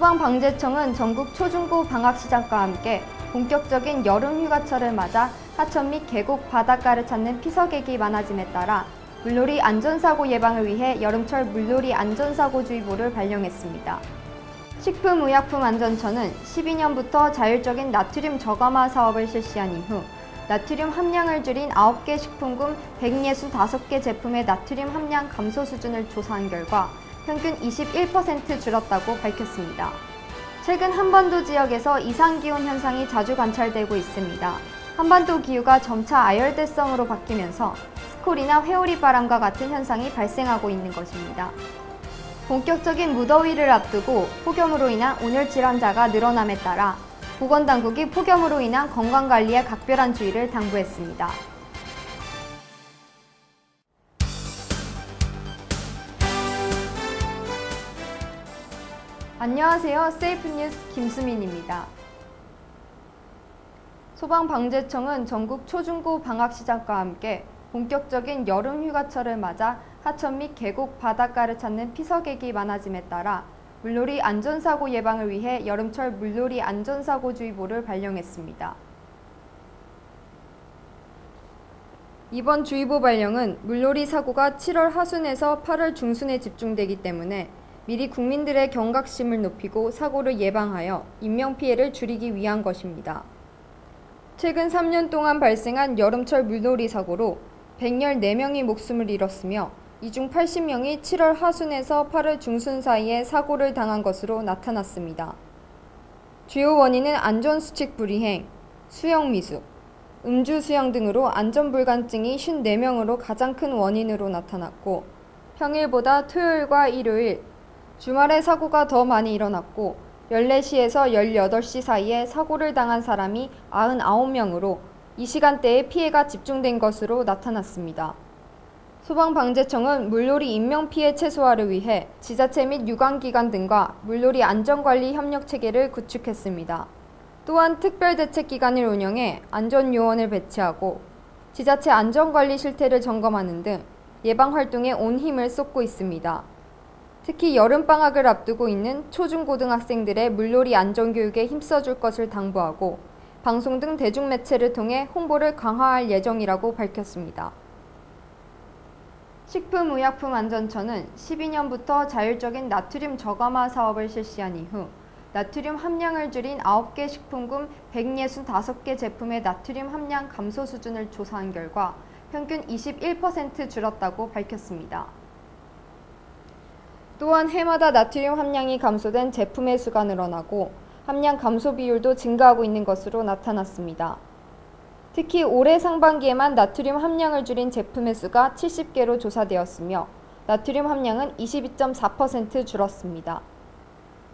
소방방재청은 전국 초중고 방학 시작과 함께 본격적인 여름 휴가철을 맞아 하천 및 계곡, 바닷가를 찾는 피서객이 많아짐에 따라 물놀이 안전사고 예방을 위해 여름철 물놀이 안전사고주의보를 발령했습니다. 식품의약품안전처는 12년부터 자율적인 나트륨 저감화 사업을 실시한 이후 나트륨 함량을 줄인 9개 식품군 165개 제품의 나트륨 함량 감소 수준을 조사한 결과 평균 21% 줄었다고 밝혔습니다. 최근 한반도 지역에서 이상기온 현상이 자주 관찰되고 있습니다. 한반도 기후가 점차 아열대성으로 바뀌면서 스콜이나 회오리 바람과 같은 현상이 발생하고 있는 것입니다. 본격적인 무더위를 앞두고 폭염으로 인한 온열 질환자가 늘어남에 따라 보건당국이 폭염으로 인한 건강관리에 각별한 주의를 당부했습니다. 안녕하세요. 세이프뉴스 김수민입니다. 소방방재청은 전국 초중고 방학 시작과 함께 본격적인 여름 휴가철을 맞아 하천 및 계곡, 바닷가를 찾는 피서객이 많아짐에 따라 물놀이 안전사고 예방을 위해 여름철 물놀이 안전사고주의보를 발령했습니다. 이번 주의보 발령은 물놀이 사고가 7월 하순에서 8월 중순에 집중되기 때문에 미리 국민들의 경각심을 높이고 사고를 예방하여 인명피해를 줄이기 위한 것입니다. 최근 3년 동안 발생한 여름철 물놀이 사고로 114명이 목숨을 잃었으며 이 중 80명이 7월 하순에서 8월 중순 사이에 사고를 당한 것으로 나타났습니다. 주요 원인은 안전수칙 불이행, 수영미숙, 음주수영 등으로 안전불감증이 54명으로 가장 큰 원인으로 나타났고 평일보다 토요일과 일요일, 주말에 사고가 더 많이 일어났고 14시에서 18시 사이에 사고를 당한 사람이 99명으로 이 시간대에 피해가 집중된 것으로 나타났습니다. 소방방재청은 물놀이 인명피해 최소화를 위해 지자체 및 유관기관 등과 물놀이 안전관리 협력체계를 구축했습니다. 또한 특별대책기관을 운영해 안전요원을 배치하고 지자체 안전관리 실태를 점검하는 등 예방활동에 온 힘을 쏟고 있습니다. 특히 여름방학을 앞두고 있는 초중고등학생들의 물놀이 안전교육에 힘써줄 것을 당부하고 방송 등 대중매체를 통해 홍보를 강화할 예정이라고 밝혔습니다. 식품의약품안전처는 12년부터 자율적인 나트륨 저감화 사업을 실시한 이후 나트륨 함량을 줄인 9개 식품군 165개 제품의 나트륨 함량 감소 수준을 조사한 결과 평균 21% 줄었다고 밝혔습니다. 또한 해마다 나트륨 함량이 감소된 제품의 수가 늘어나고 함량 감소 비율도 증가하고 있는 것으로 나타났습니다. 특히 올해 상반기에만 나트륨 함량을 줄인 제품의 수가 70개로 조사되었으며 나트륨 함량은 22.4% 줄었습니다.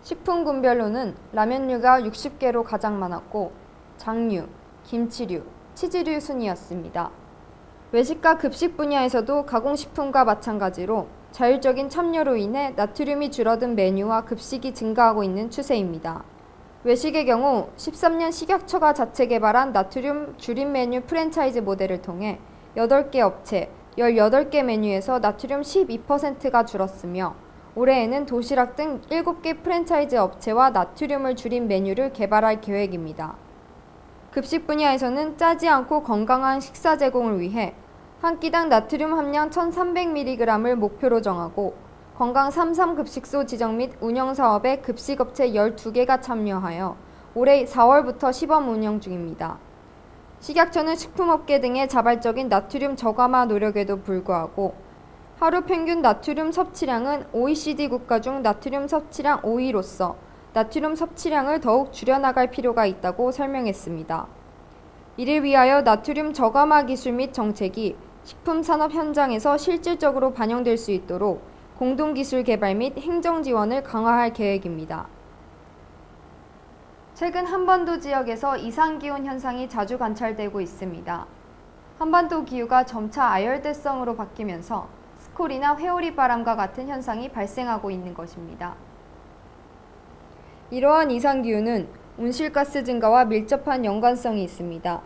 식품군별로는 라면류가 60개로 가장 많았고 장류, 김치류, 치즈류 순이었습니다. 외식과 급식 분야에서도 가공식품과 마찬가지로 자율적인 참여로 인해 나트륨이 줄어든 메뉴와 급식이 증가하고 있는 추세입니다. 외식의 경우 13년 식약처가 자체 개발한 나트륨 줄인 메뉴 프랜차이즈 모델을 통해 8개 업체, 18개 메뉴에서 나트륨 12%가 줄었으며 올해에는 도시락 등 7개 프랜차이즈 업체와 나트륨을 줄인 메뉴를 개발할 계획입니다. 급식 분야에서는 짜지 않고 건강한 식사 제공을 위해 한 끼당 나트륨 함량 1300mg을 목표로 정하고 건강 33급식소 지정 및 운영 사업에 급식업체 12개가 참여하여 올해 4월부터 시범 운영 중입니다. 식약처는 식품업계 등의 자발적인 나트륨 저감화 노력에도 불구하고 하루 평균 나트륨 섭취량은 OECD 국가 중 나트륨 섭취량 5위로서 나트륨 섭취량을 더욱 줄여나갈 필요가 있다고 설명했습니다. 이를 위하여 나트륨 저감화 기술 및 정책이 식품산업 현장에서 실질적으로 반영될 수 있도록 공동기술 개발 및 행정 지원을 강화할 계획입니다. 최근 한반도 지역에서 이상기온 현상이 자주 관찰되고 있습니다. 한반도 기후가 점차 아열대성으로 바뀌면서 스콜이나 회오리 바람과 같은 현상이 발생하고 있는 것입니다. 이러한 이상기후는 온실가스 증가와 밀접한 연관성이 있습니다.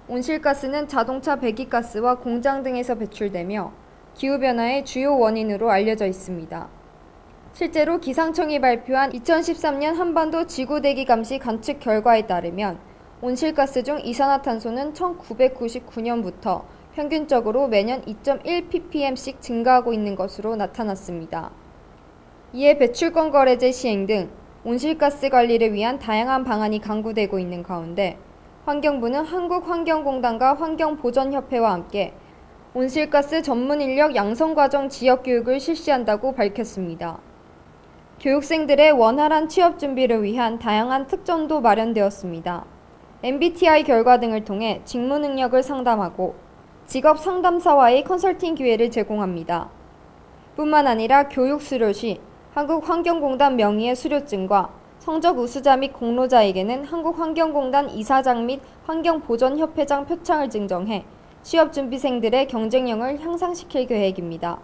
온실가스는 자동차 배기가스와 공장 등에서 배출되며 기후변화의 주요 원인으로 알려져 있습니다. 실제로 기상청이 발표한 2013년 한반도 지구대기 감시 관측 결과에 따르면 온실가스 중 이산화탄소는 1999년부터 평균적으로 매년 2.1ppm씩 증가하고 있는 것으로 나타났습니다. 이에 배출권 거래제 시행 등 온실가스 관리를 위한 다양한 방안이 강구되고 있는 가운데 환경부는 한국환경공단과 환경보전협회와 함께 온실가스 전문 인력 양성과정 지역교육을 실시한다고 밝혔습니다. 교육생들의 원활한 취업 준비를 위한 다양한 특전도 마련되었습니다. MBTI 결과 등을 통해 직무 능력을 상담하고 직업 상담사와의 컨설팅 기회를 제공합니다. 뿐만 아니라 교육 수료 시 한국환경공단 명의의 수료증과 성적 우수자 및 공로자에게는 한국환경공단 이사장 및 환경보전협회장 표창을 증정해 취업준비생들의 경쟁력을 향상시킬 계획입니다.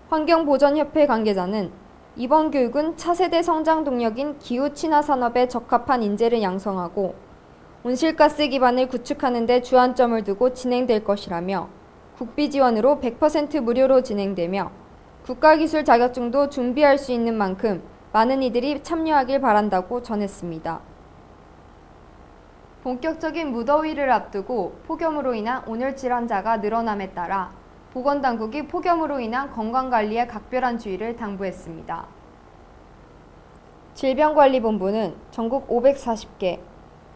환경보전협회 관계자는 이번 교육은 차세대 성장 동력인 기후친화 산업에 적합한 인재를 양성하고 온실가스 기반을 구축하는 데 주안점을 두고 진행될 것이라며 국비 지원으로 100% 무료로 진행되며 국가기술 자격증도 준비할 수 있는 만큼 많은 이들이 참여하길 바란다고 전했습니다. 본격적인 무더위를 앞두고 폭염으로 인한 온열 질환자가 늘어남에 따라 보건당국이 폭염으로 인한 건강관리에 각별한 주의를 당부했습니다. 질병관리본부는 전국 540개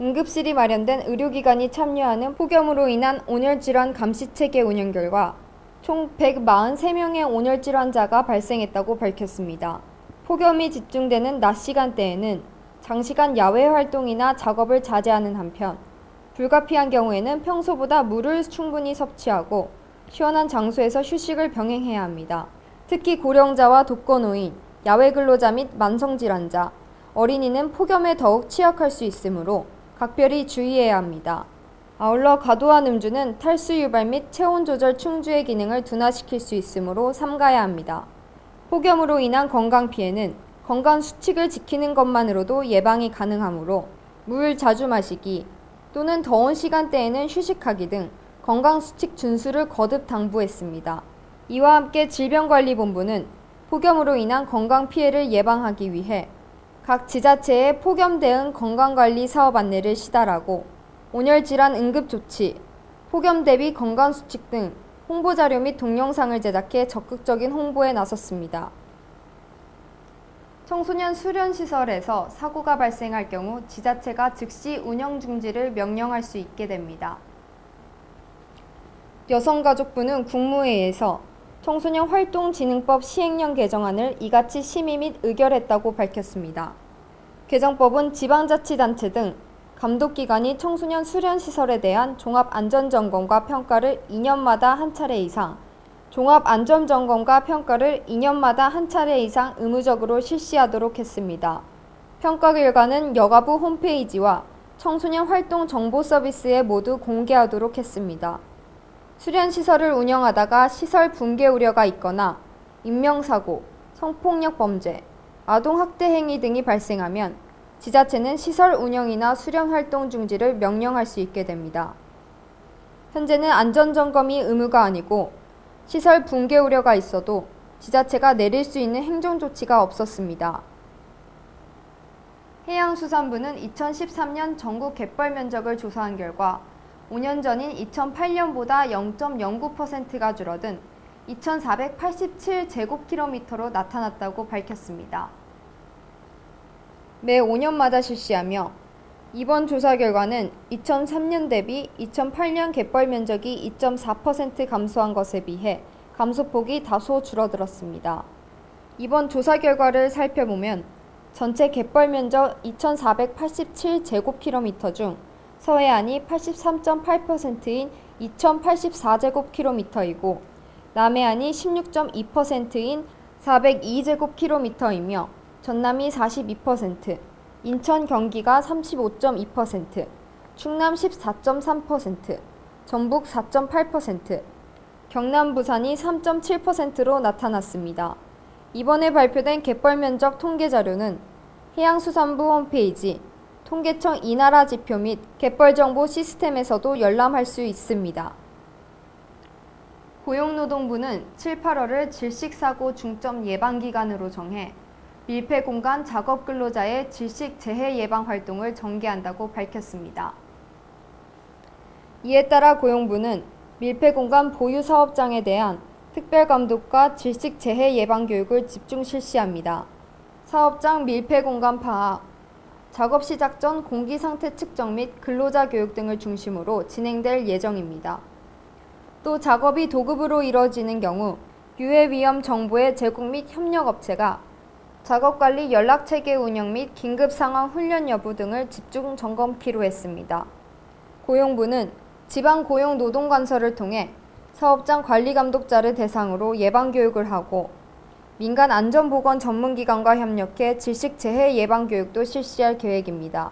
응급실이 마련된 의료기관이 참여하는 폭염으로 인한 온열질환 감시체계 운영 결과 총 143명의 온열질환자가 발생했다고 밝혔습니다. 폭염이 집중되는 낮 시간대에는 장시간 야외 활동이나 작업을 자제하는 한편 불가피한 경우에는 평소보다 물을 충분히 섭취하고 시원한 장소에서 휴식을 병행해야 합니다. 특히 고령자와 독거노인, 야외 근로자 및 만성질환자, 어린이는 폭염에 더욱 취약할 수 있으므로 각별히 주의해야 합니다. 아울러 과도한 음주는 탈수 유발 및 체온 조절 충주의 기능을 둔화시킬 수 있으므로 삼가야 합니다. 폭염으로 인한 건강 피해는 건강 수칙을 지키는 것만으로도 예방이 가능하므로 물 자주 마시기 또는 더운 시간대에는 휴식하기 등 건강 수칙 준수를 거듭 당부했습니다. 이와 함께 질병관리본부는 폭염으로 인한 건강 피해를 예방하기 위해 각 지자체에 폭염 대응 건강관리 사업 안내를 시달하고 온열질환 응급조치, 폭염 대비 건강수칙 등 홍보자료 및 동영상을 제작해 적극적인 홍보에 나섰습니다. 청소년 수련시설에서 사고가 발생할 경우 지자체가 즉시 운영 중지를 명령할 수 있게 됩니다. 여성가족부는 국무회의에서 청소년 활동진흥법 시행령 개정안을 이같이 심의 및 의결했다고 밝혔습니다. 개정법은 지방자치단체 등 감독기관이 청소년 수련시설에 대한 종합안전점검과 평가를 2년마다 한 차례 이상, 종합안전점검과 평가를 2년마다 한 차례 이상 의무적으로 실시하도록 했습니다. 평가 결과는 여가부 홈페이지와 청소년 활동 정보 서비스에 모두 공개하도록 했습니다. 수련시설을 운영하다가 시설 붕괴 우려가 있거나 인명사고, 성폭력 범죄, 아동학대 행위 등이 발생하면 지자체는 시설 운영이나 수련 활동 중지를 명령할 수 있게 됩니다. 현재는 안전점검이 의무가 아니고 시설 붕괴 우려가 있어도 지자체가 내릴 수 있는 행정조치가 없었습니다. 해양수산부는 2013년 전국 갯벌 면적을 조사한 결과 5년 전인 2008년보다 0.09%가 줄어든 2,487제곱킬로미터로 나타났다고 밝혔습니다. 매 5년마다 실시하며 이번 조사 결과는 2003년 대비 2008년 갯벌 면적이 2.4% 감소한 것에 비해 감소폭이 다소 줄어들었습니다. 이번 조사 결과를 살펴보면 전체 갯벌 면적 2,487제곱킬로미터 중 서해안이 83.8%인 2,084제곱킬로미터이고 남해안이 16.2%인 402제곱킬로미터이며 전남이 42%, 인천 경기가 35.2%, 충남 14.3%, 전북 4.8%, 경남 부산이 3.7%로 나타났습니다. 이번에 발표된 갯벌 면적 통계 자료는 해양수산부 홈페이지, 통계청 이나라 지표 및 갯벌 정보 시스템에서도 열람할 수 있습니다. 고용노동부는 7, 8월을 질식사고 중점 예방기간으로 정해 밀폐 공간 작업 근로자의 질식 재해 예방 활동을 전개한다고 밝혔습니다. 이에 따라 고용부는 밀폐 공간 보유 사업장에 대한 특별 감독과 질식 재해 예방 교육을 집중 실시합니다. 사업장 밀폐 공간 파악, 작업 시작 전 공기 상태 측정 및 근로자 교육 등을 중심으로 진행될 예정입니다. 또 작업이 도급으로 이뤄지는 경우 유해 위험 정보의 제공 및 협력업체가 작업관리 연락체계 운영 및 긴급상황 훈련 여부 등을 집중 점검키로 했습니다. 고용부는 지방고용노동관서를 통해 사업장 관리감독자를 대상으로 예방교육을 하고 민간 안전보건 전문기관과 협력해 질식재해 예방교육도 실시할 계획입니다.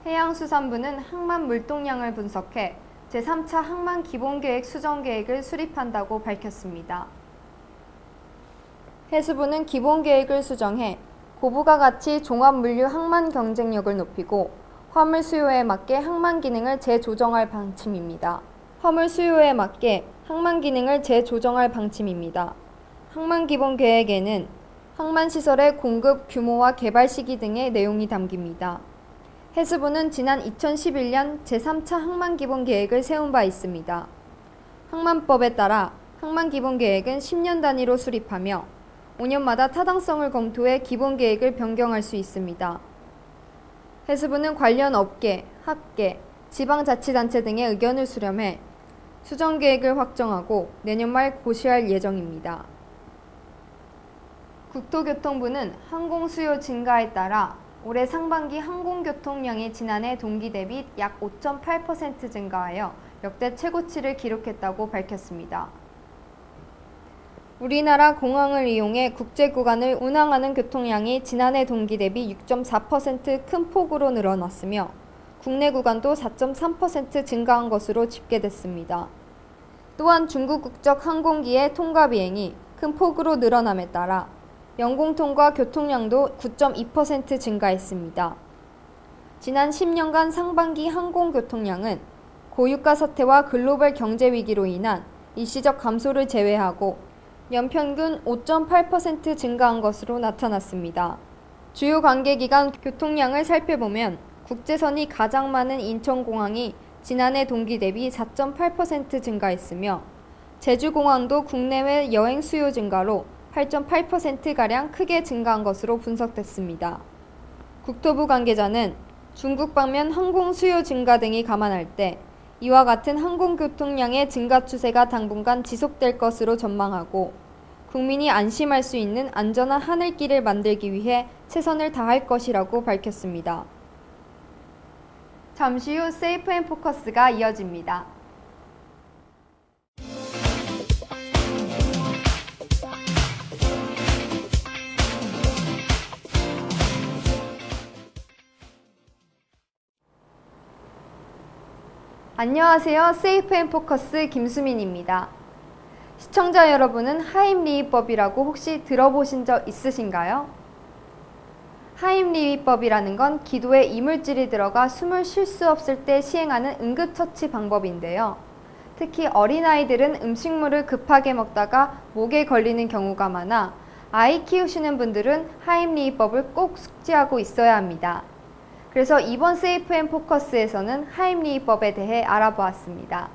해양수산부는 항만 물동량을 분석해 제3차 항만 기본계획 수정계획을 수립한다고 밝혔습니다. 해수부는 기본계획을 수정해 고부가 가치 종합물류 항만 경쟁력을 높이고 화물 수요에 맞게 항만 기능을 재조정할 방침입니다. 화물 수요에 맞게 항만 기능을 재조정할 방침입니다. 항만 기본 계획에는 항만 시설의 공급 규모와 개발 시기 등의 내용이 담깁니다. 해수부는 지난 2011년 제3차 항만 기본 계획을 세운 바 있습니다. 항만법에 따라 항만 기본 계획은 10년 단위로 수립하며 5년마다 타당성을 검토해 기본 계획을 변경할 수 있습니다. 해수부는 관련 업계, 학계, 지방자치단체 등의 의견을 수렴해 수정계획을 확정하고 내년 말 고시할 예정입니다. 국토교통부는 항공수요 증가에 따라 올해 상반기 항공교통량이 지난해 동기 대비 약 5.8% 증가하여 역대 최고치를 기록했다고 밝혔습니다. 우리나라 공항을 이용해 국제구간을 운항하는 교통량이 지난해 동기 대비 6.4% 큰 폭으로 늘어났으며 국내 구간도 4.3% 증가한 것으로 집계됐습니다. 또한 중국 국적 항공기의 통과 비행이 큰 폭으로 늘어남에 따라 영공통과 교통량도 9.2% 증가했습니다. 지난 10년간 상반기 항공교통량은 고유가 사태와 글로벌 경제 위기로 인한 일시적 감소를 제외하고 연평균 5.8% 증가한 것으로 나타났습니다. 주요 관계기관 교통량을 살펴보면 국제선이 가장 많은 인천공항이 지난해 동기 대비 4.8% 증가했으며 제주공항도 국내외 여행 수요 증가로 8.8%가량 크게 증가한 것으로 분석됐습니다. 국토부 관계자는 중국 방면 항공 수요 증가 등이 감안할 때 이와 같은 항공교통량의 증가 추세가 당분간 지속될 것으로 전망하고 국민이 안심할 수 있는 안전한 하늘길을 만들기 위해 최선을 다할 것이라고 밝혔습니다. 잠시 후 세이프 앤 포커스가 이어집니다. 안녕하세요. 세이프 앤 포커스 김수민입니다. 시청자 여러분은 하임리히법이라고 혹시 들어보신 적 있으신가요? 하임리히법이라는 건 기도에 이물질이 들어가 숨을 쉴 수 없을 때 시행하는 응급처치 방법인데요. 특히 어린아이들은 음식물을 급하게 먹다가 목에 걸리는 경우가 많아 아이 키우시는 분들은 하임리히법을 꼭 숙지하고 있어야 합니다. 그래서 이번 세이프 앤 포커스에서는 하임리히법에 대해 알아보았습니다.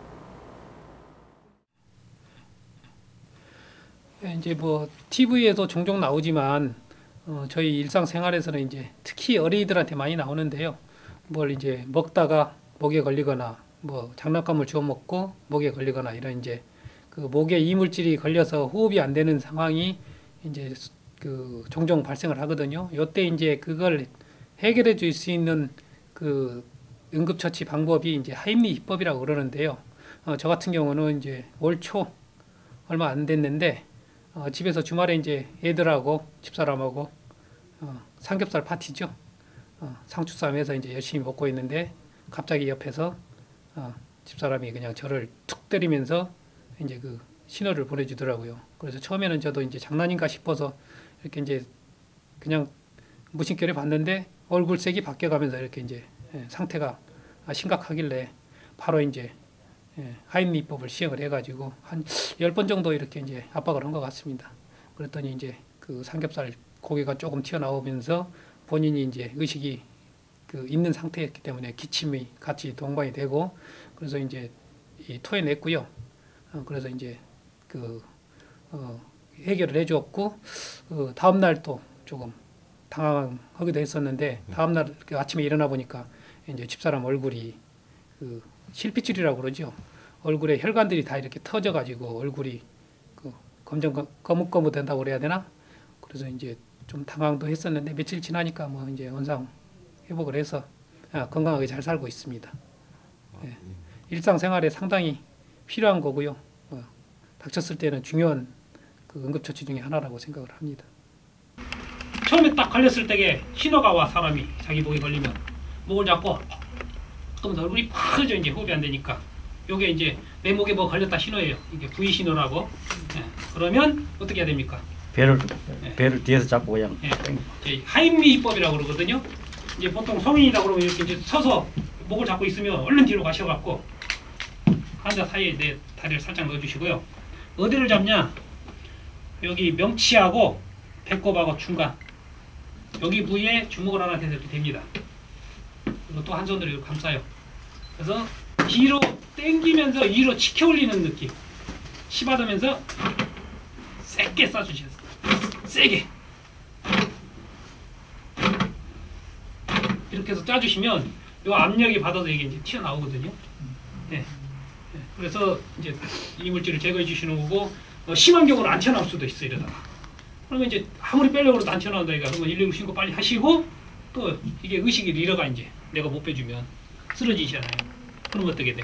이제 뭐 TV에도 종종 나오지만 저희 일상생활에서는 이제 특히 어린이들한테 많이 나오는데요. 뭘 이제 먹다가 목에 걸리거나 뭐 장난감을 주워 먹고 목에 걸리거나 이런 이제 그 목에 이물질이 걸려서 호흡이 안 되는 상황이 이제 그 종종 발생을 하거든요. 요때 이제 그걸 해결해 줄 수 있는 그 응급처치 방법이 이제 하임리히법이라고 그러는데요. 저 같은 경우는 이제 올 초 얼마 안 됐는데 집에서 주말에 이제 애들하고 집사람하고 삼겹살 파티죠. 상추쌈해서 이제 열심히 먹고 있는데 갑자기 옆에서 집사람이 그냥 저를 툭 때리면서 이제 그 신호를 보내주더라고요. 그래서 처음에는 저도 이제 장난인가 싶어서 이렇게 이제 그냥 무심결에 봤는데 얼굴색이 바뀌어가면서 이렇게 이제 상태가 심각하길래 바로 이제 하임리히법을 시행을 해가지고 한 10번 정도 이렇게 이제 압박을 한 것 같습니다. 그랬더니 이제 그 삼겹살 고기가 조금 튀어나오면서 본인이 이제 의식이 그 있는 상태였기 때문에 기침이 같이 동반이 되고 그래서 이제 토해냈고요. 그래서 이제 그 해결을 해주었고 다음 날 또 조금 당황하기도 했었는데 다음 날 아침에 일어나 보니까 이제 집사람 얼굴이 그 실핏줄이라고 그러죠. 얼굴에 혈관들이 다 이렇게 터져가지고 얼굴이 그 검정 거뭇거뭇 된다고 그래야 되나? 그래서 이제 좀 당황도 했었는데 며칠 지나니까 뭐 이제 원상 회복을 해서 건강하게 잘 살고 있습니다. 예. 일상생활에 상당히 필요한 거고요. 닥쳤을 때는 중요한 그 응급처치 중에 하나라고 생각을 합니다. 처음에 딱 걸렸을 때에 신호가 와 사람이 자기 목에 걸리면 목을 잡고 그러면 얼굴이 파르져 이제 호흡이 안 되니까 요게 이제 내 목에 뭐 걸렸다 신호예요. 이게 V 신호라고. 예. 그러면 어떻게 해야 됩니까? 배를 뒤에서 잡고 그냥. 예. 하임리히법이라고 그러거든요. 이제 보통 성인이다 그러면 이렇게 이제 서서 목을 잡고 있으면 얼른 뒤로 가셔갖고 환자 사이에 내 다리를 살짝 넣어주시고요. 어디를 잡냐? 여기 명치하고 배꼽하고 중간 여기 부위에 주먹을 하나 대도 됩니다. 그리고 또 한 손으로 이렇게 감싸요. 그래서 뒤로 당기면서 위로 치켜 올리는 느낌. 치받으면서 세게 쏴주세요. 세게. 이렇게 해서 짜주시면 이 압력이 받아서 이게 이제 튀어나오거든요. 네. 그래서 이제 이물질을 제거해 주시는 거고 심한 경우는 안 튀어나올 수도 있어요. 이러다가. 그러면 이제 아무리 빼려고 해도 안 튀어나온다 이거. 그러면 119 신고 빨리 하시고 또 이게 의식을 잃어가 이제 내가 못 빼주면 쓰러지잖아요. 그러면 어떻게 돼?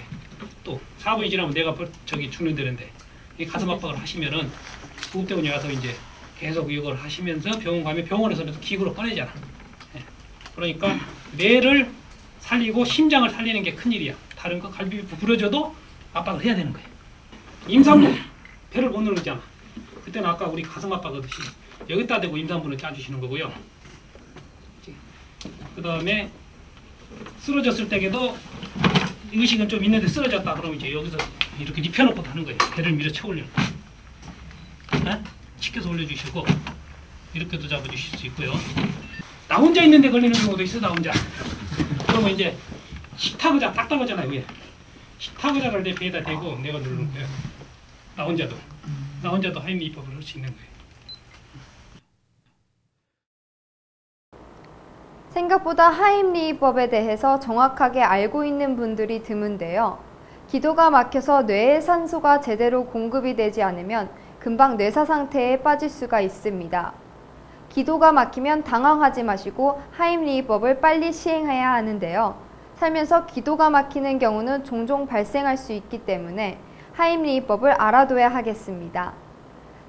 또 4분이 지나면 내가 저기 죽는다는데 이 가슴 압박을 하시면은 구급대원이 와서 이제 계속 이걸 하시면서 병원 가면 병원에서는 기구로 꺼내잖아. 그러니까 뇌를 살리고 심장을 살리는 게 큰일이야. 다른 거 갈비뼈 부러져도 압박을 해야 되는 거예요. 임산부 배를 못 누르잖아. 그때는 아까 우리 가슴 압박하듯이 여기다 대고 임산부는 짜주시는 거고요. 그 다음에 쓰러졌을 때에도 의식은 좀 있는데 쓰러졌다 그러면 이제 여기서 이렇게 눕혀놓고 하는 거예요. 배를 밀어쳐 올리는 거예요. 치켜서 올려주시고 이렇게도 잡아주실 수 있고요. 나 혼자 있는데 걸리는 경우도 있어. 나 혼자. 그러면 이제 식탁의자 딱딱하잖아요. 위에 식탁의자를 내 배에다 대고 내가 누르는 거예요. 나 혼자도 하임리히법을 할 수 있는 거예요. 생각보다 하임리히법에 대해서 정확하게 알고 있는 분들이 드문데요. 기도가 막혀서 뇌에 산소가 제대로 공급이 되지 않으면 금방 뇌사 상태에 빠질 수가 있습니다. 기도가 막히면 당황하지 마시고 하임리히법을 빨리 시행해야 하는데요. 살면서 기도가 막히는 경우는 종종 발생할 수 있기 때문에 하임리히법을 알아둬야 하겠습니다.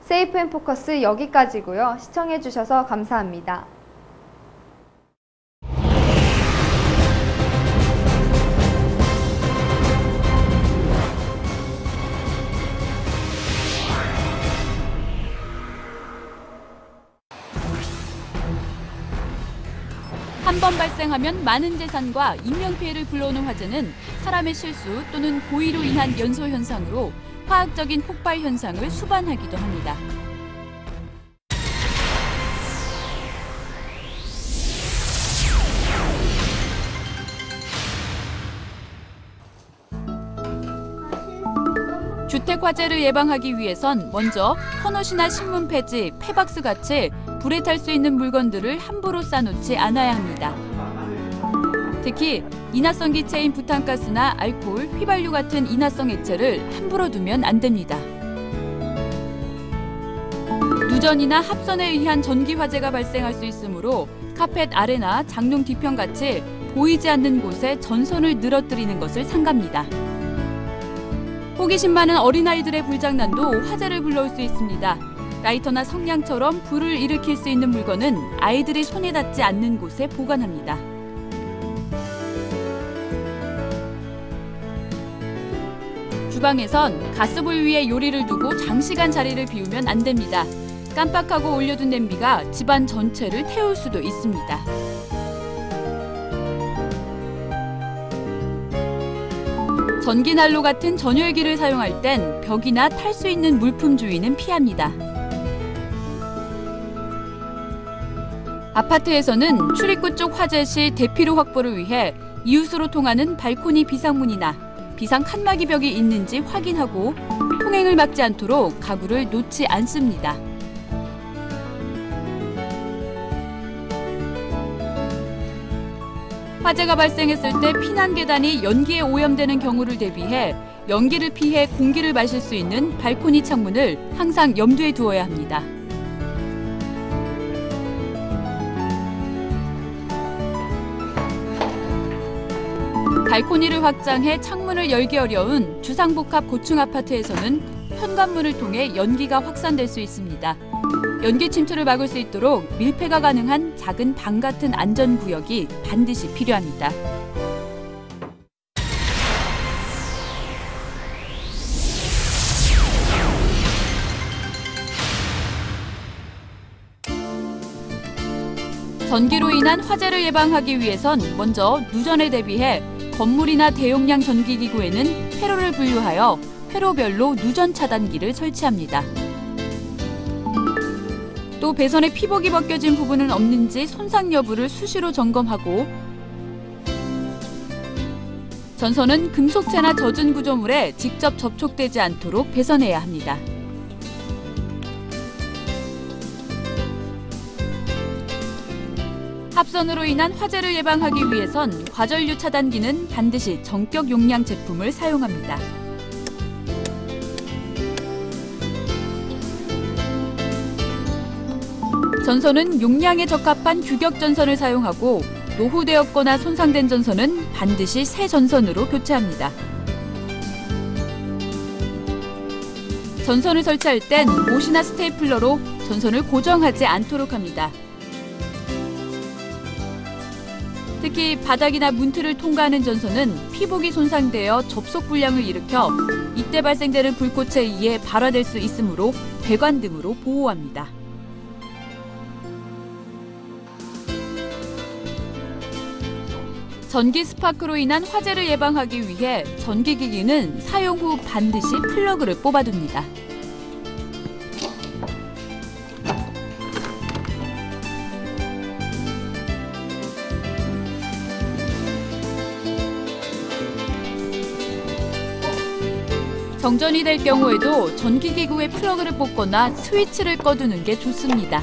세이프앤포커스 여기까지고요. 시청해주셔서 감사합니다. 한 번 발생하면 많은 재산과 인명피해를 불러오는 화재는 사람의 실수 또는 고의로 인한 연소 현상으로 화학적인 폭발 현상을 수반하기도 합니다. 주택 화재를 예방하기 위해선 먼저 헌옷이나 신문 폐지, 폐박스 같이 불에 탈 수 있는 물건들을 함부로 쌓아놓지 않아야 합니다. 특히 인화성 기체인 부탄가스나 알코올, 휘발유 같은 인화성 액체를 함부로 두면 안 됩니다. 누전이나 합선에 의한 전기 화재가 발생할 수 있으므로 카펫 아래나 장롱 뒤편 같이 보이지 않는 곳에 전선을 늘어뜨리는 것을 삼갑니다. 호기심 많은 어린아이들의 불장난도 화재를 불러올 수 있습니다. 라이터나 성냥처럼 불을 일으킬 수 있는 물건은 아이들이 손에 닿지 않는 곳에 보관합니다. 주방에선 가스불 위에 요리를 두고 장시간 자리를 비우면 안 됩니다. 깜빡하고 올려둔 냄비가 집안 전체를 태울 수도 있습니다. 전기난로 같은 전열기를 사용할 땐 벽이나 탈 수 있는 물품 주위는 피합니다. 아파트에서는 출입구 쪽 화재 시 대피로 확보를 위해 이웃으로 통하는 발코니 비상문이나 비상 칸막이 벽이 있는지 확인하고 통행을 막지 않도록 가구를 놓지 않습니다. 화재가 발생했을 때 피난 계단이 연기에 오염되는 경우를 대비해 연기를 피해 공기를 마실 수 있는 발코니 창문을 항상 염두에 두어야 합니다. 발코니를 확장해 창문을 열기 어려운 주상복합 고층 아파트에서는 현관문을 통해 연기가 확산될 수 있습니다. 연기 침투를 막을 수 있도록 밀폐가 가능한 작은 방 같은 안전구역이 반드시 필요합니다. 전기로 인한 화재를 예방하기 위해선 먼저 누전에 대비해 건물이나 대용량 전기기구에는 회로를 분류하여 회로별로 누전 차단기를 설치합니다. 또 배선의 피복이 벗겨진 부분은 없는지 손상 여부를 수시로 점검하고 전선은 금속체나 젖은 구조물에 직접 접촉되지 않도록 배선해야 합니다. 합선으로 인한 화재를 예방하기 위해선 과전류 차단기는 반드시 정격 용량 제품을 사용합니다. 전선은 용량에 적합한 규격 전선을 사용하고 노후되었거나 손상된 전선은 반드시 새 전선으로 교체합니다. 전선을 설치할 땐 못이나 스테이플러로 전선을 고정하지 않도록 합니다. 특히 바닥이나 문틀을 통과하는 전선은 피복이 손상되어 접속 불량을 일으켜 이때 발생되는 불꽃에 의해 발화될 수 있으므로 배관 등으로 보호합니다. 전기 스파크로 인한 화재를 예방하기 위해 전기기기는 사용 후 반드시 플러그를 뽑아둡니다. 정전이 될 경우에도 전기기구의 플러그를 뽑거나 스위치를 꺼두는 게 좋습니다.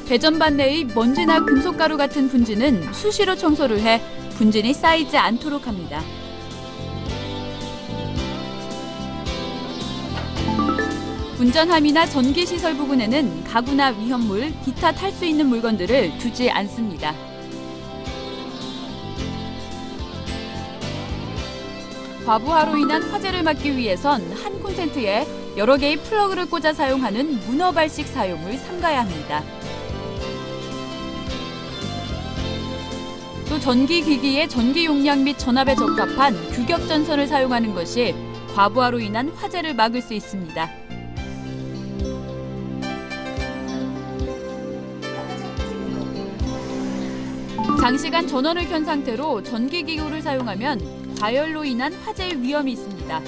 배전반 내의 먼지나 금속가루 같은 분진은 수시로 청소를 해 분진이 쌓이지 않도록 합니다. 운전함이나 전기시설 부근에는 가구나 위험물, 기타 탈 수 있는 물건들을 두지 않습니다. 과부하로 인한 화재를 막기 위해선 한 콘센트에 여러 개의 플러그를 꽂아 사용하는 문어발식 사용을 삼가야 합니다. 또 전기기기의 전기 용량 및 전압에 적합한 규격 전선을 사용하는 것이 과부하로 인한 화재를 막을 수 있습니다. 장시간 전원을 켠 상태로 전기기구를 사용하면 과열로 인한 화재의 위험이 있습니다.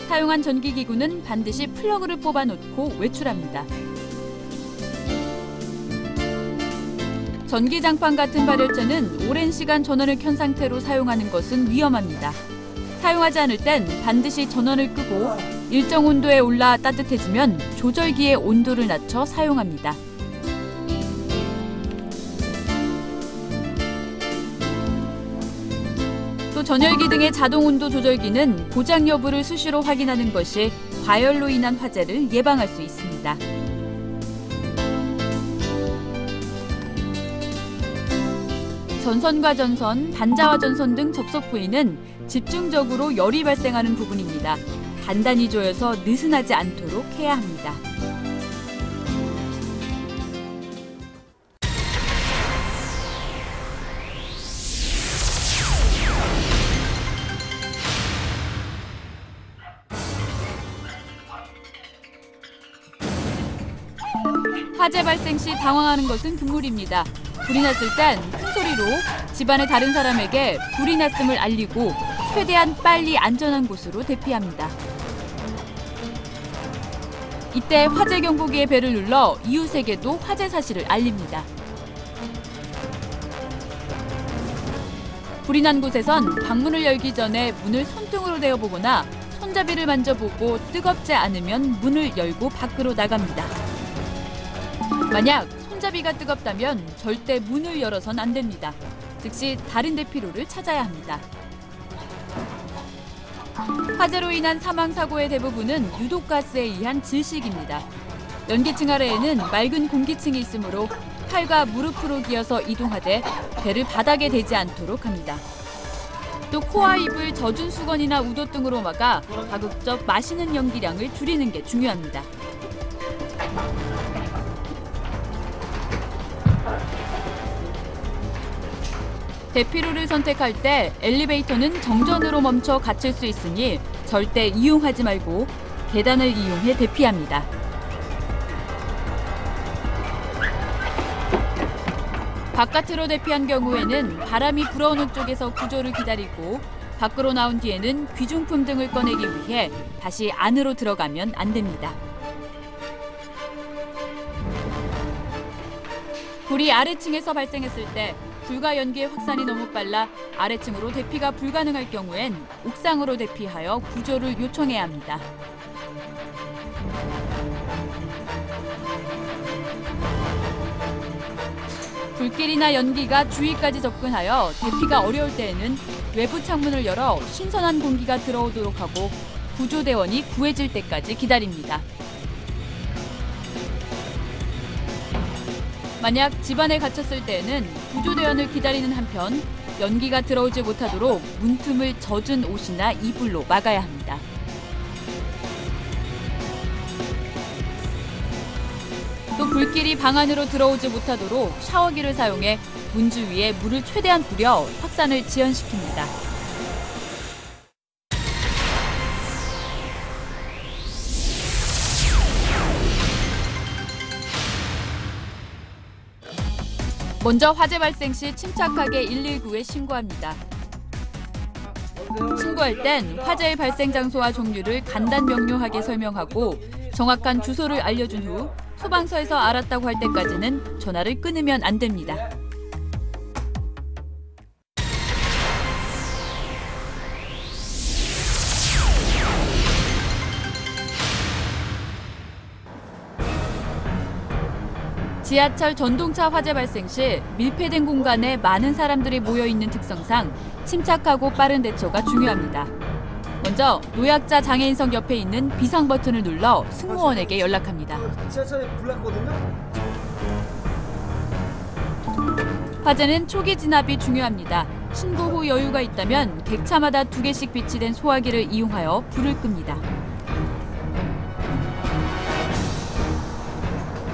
사용한 전기기구는 반드시 플러그를 뽑아놓고 외출합니다. 전기장판 같은 발열체는 오랜 시간 전원을 켠 상태로 사용하는 것은 위험합니다. 사용하지 않을 땐 반드시 전원을 끄고 일정 온도에 올라 따뜻해지면 조절기의 온도를 낮춰 사용합니다. 또 전열기 등의 자동 온도 조절기는 고장 여부를 수시로 확인하는 것이 과열로 인한 화재를 예방할 수 있습니다. 전선과 전선, 단자와 전선 등 접속 부위는 집중적으로 열이 발생하는 부분입니다. 단단히 조여서 느슨하지 않도록 해야 합니다. 화재 발생 시 당황하는 것은 금물입니다. 불이 났을 땐 큰 소리로 집안의 다른 사람에게 불이 났음을 알리고 최대한 빨리 안전한 곳으로 대피합니다. 이때 화재 경보기의 벨을 눌러 이웃에게도 화재 사실을 알립니다. 불이 난 곳에선 방문을 열기 전에 문을 손등으로 대어보거나 손잡이를 만져보고 뜨겁지 않으면 문을 열고 밖으로 나갑니다. 만약 손잡이가 뜨겁다면 절대 문을 열어선 안 됩니다. 즉시 다른 대피로를 찾아야 합니다. 화재로 인한 사망사고의 대부분은 유독가스에 의한 질식입니다. 연기층 아래에는 맑은 공기층이 있으므로 팔과 무릎으로 기어서 이동하되 배를 바닥에 대지 않도록 합니다. 또 코와 입을 젖은 수건이나 우도 등으로 막아 가급적 마시는 연기량을 줄이는 게 중요합니다. 대피로를 선택할 때 엘리베이터는 정전으로 멈춰 갇힐 수 있으니 절대 이용하지 말고 계단을 이용해 대피합니다. 바깥으로 대피한 경우에는 바람이 불어오는 쪽에서 구조를 기다리고 밖으로 나온 뒤에는 귀중품 등을 꺼내기 위해 다시 안으로 들어가면 안 됩니다. 불이 아래층에서 발생했을 때 불과 연기의 확산이 너무 빨라 아래층으로 대피가 불가능할 경우엔 옥상으로 대피하여 구조를 요청해야 합니다. 불길이나 연기가 주위까지 접근하여 대피가 어려울 때에는 외부 창문을 열어 신선한 공기가 들어오도록 하고 구조대원이 구해질 때까지 기다립니다. 만약 집안에 갇혔을 때에는 구조대원을 기다리는 한편 연기가 들어오지 못하도록 문틈을 젖은 옷이나 이불로 막아야 합니다. 또 불길이 방 안으로 들어오지 못하도록 샤워기를 사용해 문 주위에 물을 최대한 뿌려 확산을 지연시킵니다. 먼저 화재 발생 시 침착하게 119에 신고합니다. 신고할 땐 화재의 발생 장소와 종류를 간단 명료하게 설명하고 정확한 주소를 알려준 후 소방서에서 알았다고 할 때까지는 전화를 끊으면 안 됩니다. 지하철 전동차 화재 발생 시 밀폐된 공간에 많은 사람들이 모여 있는 특성상 침착하고 빠른 대처가 중요합니다. 먼저 노약자 장애인석 옆에 있는 비상 버튼을 눌러 승무원에게 연락합니다. 지하철에 불 났거든요. 화재는 초기 진압이 중요합니다. 신고 후 여유가 있다면 객차마다 2개씩 비치된 소화기를 이용하여 불을 끕니다.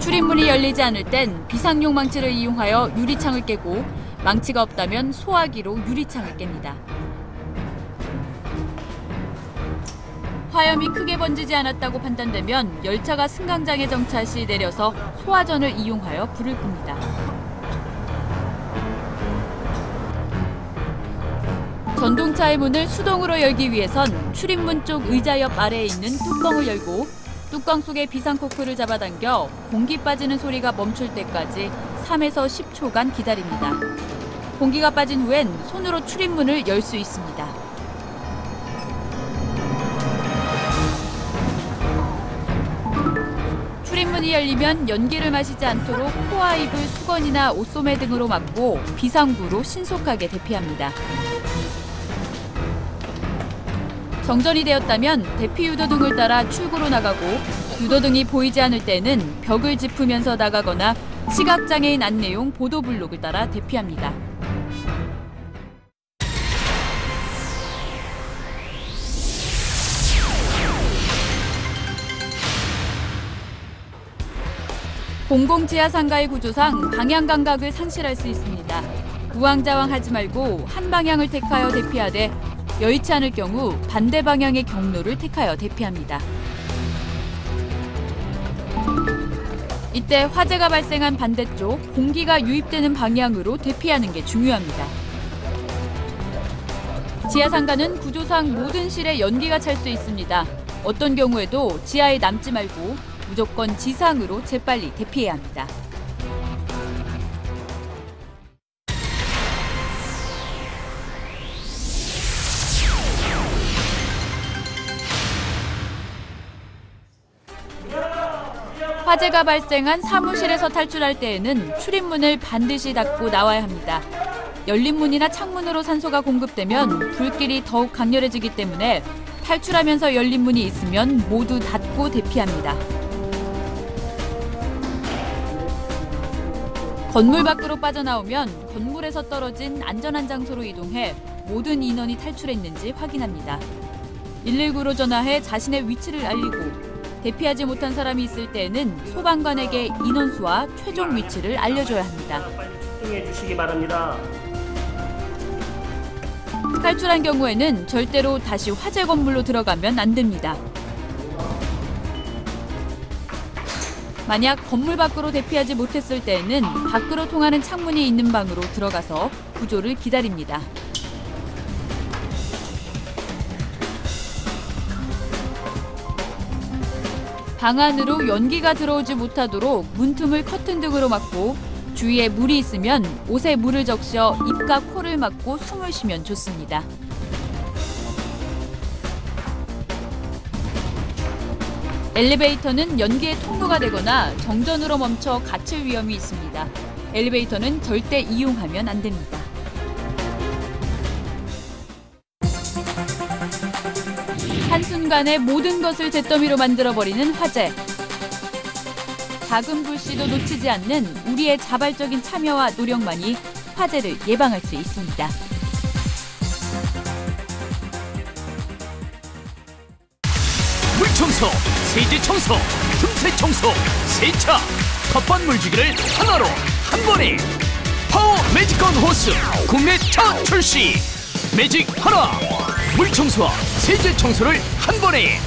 출입문이 열리지 않을 땐 비상용 망치를 이용하여 유리창을 깨고 망치가 없다면 소화기로 유리창을 깹니다. 화염이 크게 번지지 않았다고 판단되면 열차가 승강장에 정차 시 내려서 소화전을 이용하여 불을 끕니다. 전동차의 문을 수동으로 열기 위해선 출입문 쪽 의자 옆 아래에 있는 뚜껑을 열고 뚜껑 속에 비상코크를 잡아당겨 공기 빠지는 소리가 멈출 때까지 3에서 10초간 기다립니다. 공기가 빠진 후엔 손으로 출입문을 열 수 있습니다. 출입문이 열리면 연기를 마시지 않도록 코와 입을 수건이나 옷소매 등으로 막고 비상구로 신속하게 대피합니다. 정전이 되었다면 대피 유도등을 따라 출구로 나가고 유도등이 보이지 않을 때는 벽을 짚으면서 나가거나 시각장애인 안내용 보도블록을 따라 대피합니다. 공공지하상가의 구조상 방향 감각을 상실할 수 있습니다. 우왕좌왕하지 말고 한 방향을 택하여 대피하되 여의치 않을 경우 반대 방향의 경로를 택하여 대피합니다. 이때 화재가 발생한 반대쪽 공기가 유입되는 방향으로 대피하는 게 중요합니다. 지하상가는 구조상 모든 실에 연기가 찰 수 있습니다. 어떤 경우에도 지하에 남지 말고 무조건 지상으로 재빨리 대피해야 합니다. 화재가 발생한 사무실에서 탈출할 때에는 출입문을 반드시 닫고 나와야 합니다. 열린 문이나 창문으로 산소가 공급되면 불길이 더욱 강렬해지기 때문에 탈출하면서 열린 문이 있으면 모두 닫고 대피합니다. 건물 밖으로 빠져나오면 건물에서 떨어진 안전한 장소로 이동해 모든 인원이 탈출했는지 확인합니다. 119로 전화해 자신의 위치를 알리고 대피하지 못한 사람이 있을 때에는 소방관에게 인원수와 최종 위치를 알려줘야 합니다. 빨리 출동해 주시기 바랍니다. 탈출한 경우에는 절대로 다시 화재 건물로 들어가면 안 됩니다. 만약 건물 밖으로 대피하지 못했을 때에는 밖으로 통하는 창문이 있는 방으로 들어가서 구조를 기다립니다. 방 안으로 연기가 들어오지 못하도록 문틈을 커튼 등으로 막고 주위에 물이 있으면 옷에 물을 적셔 입과 코를 막고 숨을 쉬면 좋습니다. 엘리베이터는 연기의 통로가 되거나 정전으로 멈춰 갇힐 위험이 있습니다. 엘리베이터는 절대 이용하면 안 됩니다. 한순간에 모든 것을 잿더미로 만들어버리는 화재. 작은 불씨도 놓치지 않는 우리의 자발적인 참여와 노력만이 화재를 예방할 수 있습니다. 물청소, 세제청소, 틈새청소, 세차, 텃밭 물주기를 하나로 한 번에 파워 매직건 호스 국내 첫 출시. 매직 하나, 물청소와 세제청소를 한 번에.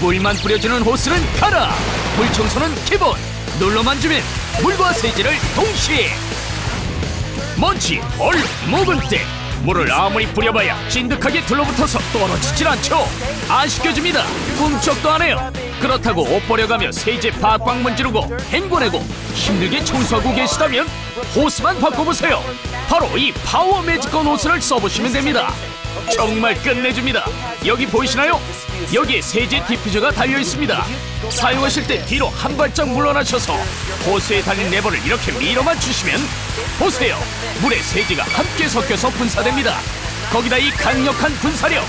물만 뿌려주는 호스는 가라. 물청소는 기본. 눌러만 주면 물과 세제를 동시에. 먼지, 얼룩, 묵은 때 물을 아무리 뿌려봐야 찐득하게 둘러붙어서 떨어지질 않죠. 안 씻겨줍니다. 꿈쩍도 안 해요. 그렇다고 옷 버려가며 세제 팍팍 문지르고 헹궈내고 힘들게 청소하고 계시다면 호스만 바꿔보세요. 바로 이 파워 매직건 호스를 써보시면 됩니다. 정말 끝내줍니다. 여기 보이시나요? 여기에 세제 디퓨저가 달려있습니다. 사용하실 때 뒤로 한 발짝 물러나셔서 호스에 달린 레버를 이렇게 밀어만 주시면 보세요. 물에 세제가 함께 섞여서 분사됩니다. 거기다 이 강력한 분사력,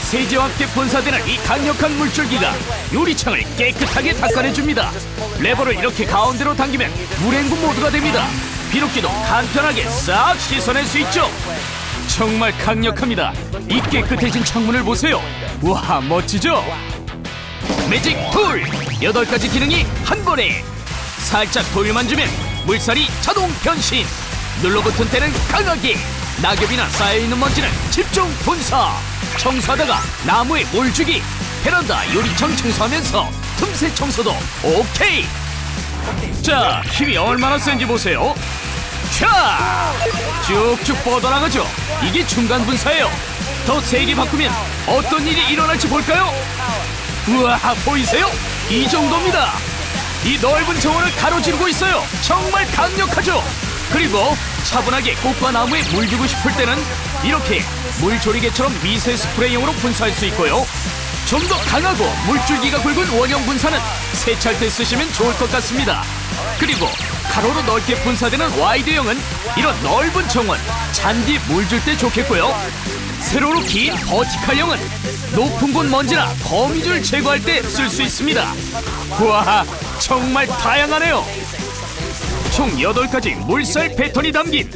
세제와 함께 분사되는 이 강력한 물줄기가 유리창을 깨끗하게 닦아내줍니다. 레버를 이렇게 가운데로 당기면 물행구 모드가 됩니다. 비눗기도 간편하게 싹 씻어낼 수 있죠. 정말 강력합니다. 이 깨끗해진 창문을 보세요. 와, 멋지죠? 매직 돌! 8가지 기능이 한 번에. 살짝 돌만 주면 물살이 자동 변신. 눌러붙은 때는 강하게. 낙엽이나 쌓여있는 먼지는 집중 분사. 청소하다가 나무에 물 주기. 베란다 유리창 청소하면서 틈새 청소도 오케이. 자, 힘이 얼마나 센지 보세요. 자, 쭉쭉 뻗어나가죠. 이게 중간 분사예요. 더 세게 바꾸면 어떤 일이 일어날지 볼까요? 우와, 보이세요? 이 정도입니다. 이 넓은 정원을 가로지르고 있어요. 정말 강력하죠? 그리고 차분하게 꽃과 나무에 물 주고 싶을 때는 이렇게 물조리개처럼 미세 스프레이용으로 분사할 수 있고요. 좀 더 강하고 물줄기가 굵은 원형 분사는 세차할 때 쓰시면 좋을 것 같습니다. 그리고 가로로 넓게 분사되는 와이드형은 이런 넓은 정원, 잔디 물 줄 때 좋겠고요. 세로로 긴 버티칼형은 높은 곳 먼지나 거미줄 제거할 때 쓸 수 있습니다. 우와, 정말 다양하네요. 총 8가지 물살 패턴이 담긴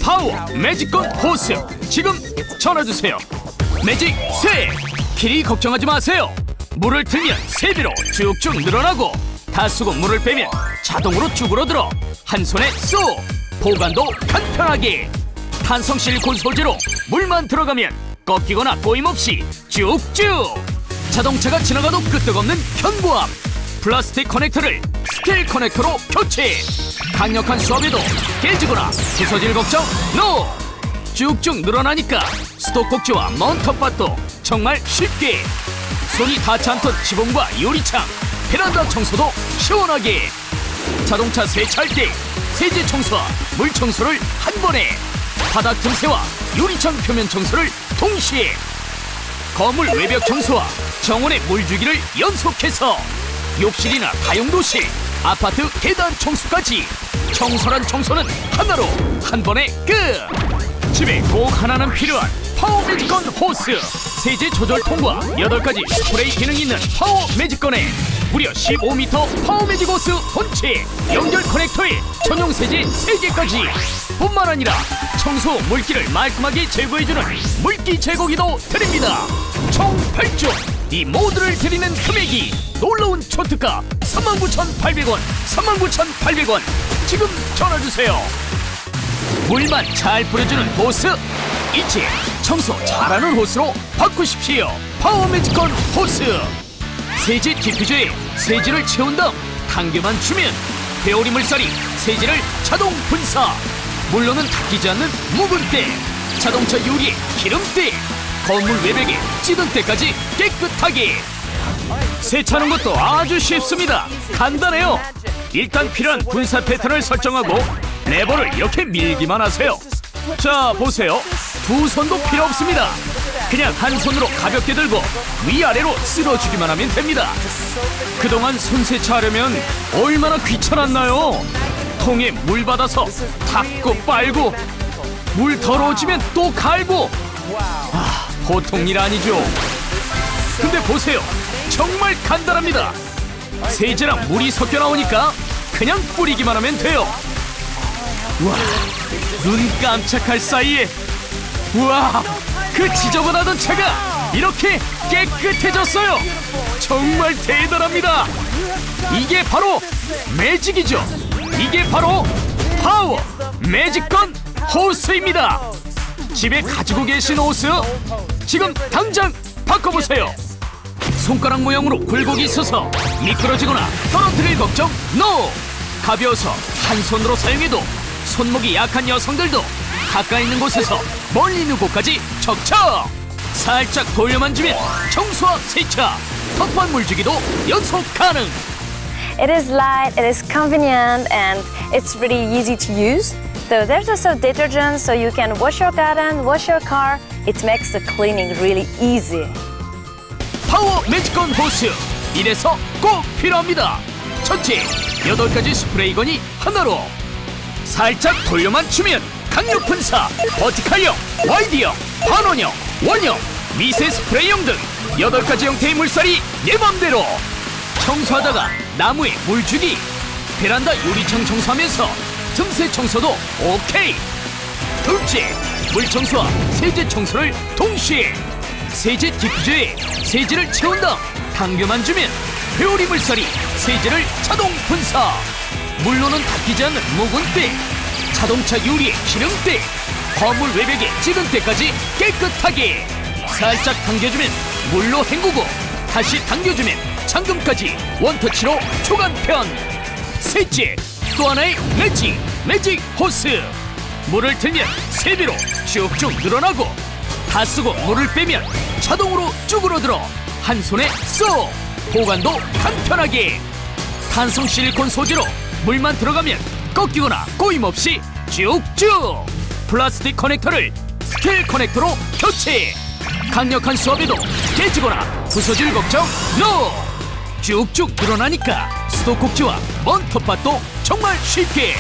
파워 매직건 호스, 지금 전화주세요. 매직 세! 길이 걱정하지 마세요. 물을 틀면 세비로 쭉쭉 늘어나고 다 쓰고 물을 빼면 자동으로 쭈그러들어 한 손에 쏙! 보관도 간편하게. 탄성 실리콘 소재로 물만 들어가면 꺾이거나 꼬임없이 쭉쭉. 자동차가 지나가도 끄떡없는 견고함. 플라스틱 커넥터를 스틸 커넥터로 교체. 강력한 수압에도 깨지거나 부서질 걱정 NO! 쭉쭉 늘어나니까 수도꼭지와 먼 텃밭도 정말 쉽게. 손이 닿지 않던 지붕과 유리창, 베란다 청소도 시원하게. 자동차 세차할 때 세제 청소와 물 청소를 한 번에. 바닥 틈새와 유리창 표면 청소를 동시에. 건물 외벽 청소와 정원의 물주기를 연속해서. 욕실이나 다용도실, 아파트 계단 청소까지. 청소란 청소는 하나로 한 번에 끝. 집에 꼭 하나는 필요한 파워 매직건 호스. 세제 조절 통과 8가지 스프레이 기능이 있는 파워 매직건에 무려 15m 파워 매직 호스 본체, 연결 커넥터에 전용 세제 3개까지. 뿐만 아니라 청소 물기를 말끔하게 제거해주는 물기 제거기도 드립니다. 총 8종, 이 모두를 드리는 금액이 놀라운 초특가 39,800원, 39,800원. 지금 전화주세요. 물만 잘 뿌려주는 호스, 이제 청소 잘하는 호스로 바꾸십시오. 파워 매직건 호스. 세제 디퓨저에 세제를 채운 다음 당겨만 주면 회오리 물살이 세제를 자동 분사. 물로는 닦이지 않는 묵은 때, 자동차 유리에 기름때, 건물 외벽에 찌든 때까지 깨끗하게. 세차하는 것도 아주 쉽습니다. 간단해요. 일단 필요한 분사 패턴을 설정하고 레버를 이렇게 밀기만 하세요. 자, 보세요. 두 손도 필요 없습니다. 그냥 한 손으로 가볍게 들고 위아래로 쓸어주기만 하면 됩니다. 그동안 손 세차하려면 얼마나 귀찮았나요? 통에 물 받아서 닦고 빨고, 물 더러워지면 또 갈고. 보통 일 아니죠. 근데 보세요, 정말 간단합니다. 세제랑 물이 섞여 나오니까 그냥 뿌리기만 하면 돼요. 와, 눈 깜짝할 사이에, 우와, 그 지저분하던 차가 이렇게 깨끗해졌어요. 정말 대단합니다. 이게 바로 매직이죠. 이게 바로 파워 매직건 호스입니다. 집에 가지고 계신 호스 지금 당장 바꿔보세요. 손가락 모양으로 굴곡이 있어서 미끄러지거나 떨어뜨릴 걱정 NO! 가벼워서 한 손으로 사용해도 손목이 약한 여성들도 가까이 있는 곳에서 멀리 있는 곳까지 척척! 살짝 돌려만 주면 청소와 세차, 턱반 물주기도 연속 가능! It is light, it is convenient, and it's really easy to use. So there's also detergent, so you can wash your garden, wash your car. It makes the cleaning really easy. 파워 매직건 호스, 이래서 꼭 필요합니다. 첫째, 8가지 스프레이건이 하나로. 살짝 돌려만 주면 강력 분사, 버티칼형, 와이드형, 반원형, 원형, 미세 스프레이형 등 8가지 형태의 물살이 내 맘대로. 청소하다가 나무에 물 주기, 베란다 유리창 청소하면서 틈새 청소도 오케이. 둘째, 물 청소와 세제 청소를 동시에. 세제 디퓨저에 세제를 채운 다음 당겨만 주면 회오리 물살이 세제를 자동 분사. 물로는 닦이지 않는 묵은 때, 자동차 유리에 기름때, 건물 외벽에 찌든 때까지 깨끗하게. 살짝 당겨주면 물로 헹구고, 다시 당겨주면 잠금까지 원터치로 초간편. 셋째, 또 하나의 매직 호스. 물을 틀면 3배로 쭉쭉 늘어나고, 다 쓰고 물을 빼면 자동으로 쭈그러들어 한 손에 쏙. 보관도 간편하게. 탄성 실리콘 소재로 물만 들어가면 꺾이거나 꼬임 없이 쭉쭉. 플라스틱 커넥터를 스틸 커넥터로 교체. 강력한 수압에도 깨지거나 부서질 걱정 NO! 쭉쭉 늘어나니까 수도꼭지와 먼 텃밭도 정말 쉽게.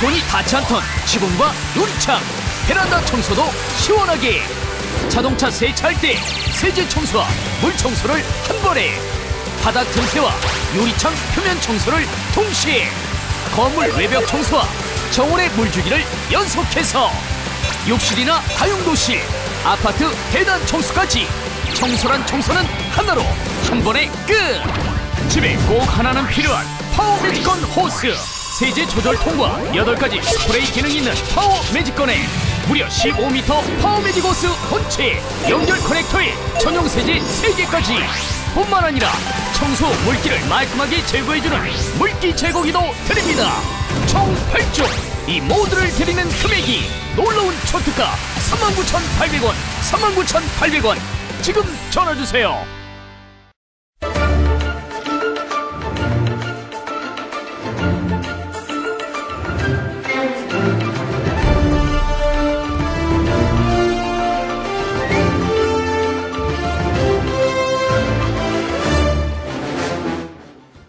손이 닿지 않던 지붕과 유리창, 베란다 청소도 시원하게. 자동차 세차할 때 세제 청소와 물 청소를 한 번에. 바닥 틈새와 유리창 표면 청소를 동시에. 건물 외벽 청소와 정원의 물주기를 연속해서. 욕실이나 다용도실, 아파트 계단 청소까지. 청소란 청소는 하나로 한 번에 끝. 집에 꼭 하나는 필요한 파워 매직건 호스. 세제 조절 통과 8가지 스프레이 기능이 있는 파워 매직건에 무려 15m 파워 매직 호스 본체, 연결 커넥터에 전용 세제 3개까지. 뿐만 아니라 청소 물기를 말끔하게 제거해주는 물기 제거기도 드립니다. 총 8종, 이 모두를 드리는 금액이 놀라운 초특가 39,800원, 39,800원. 지금 전화주세요.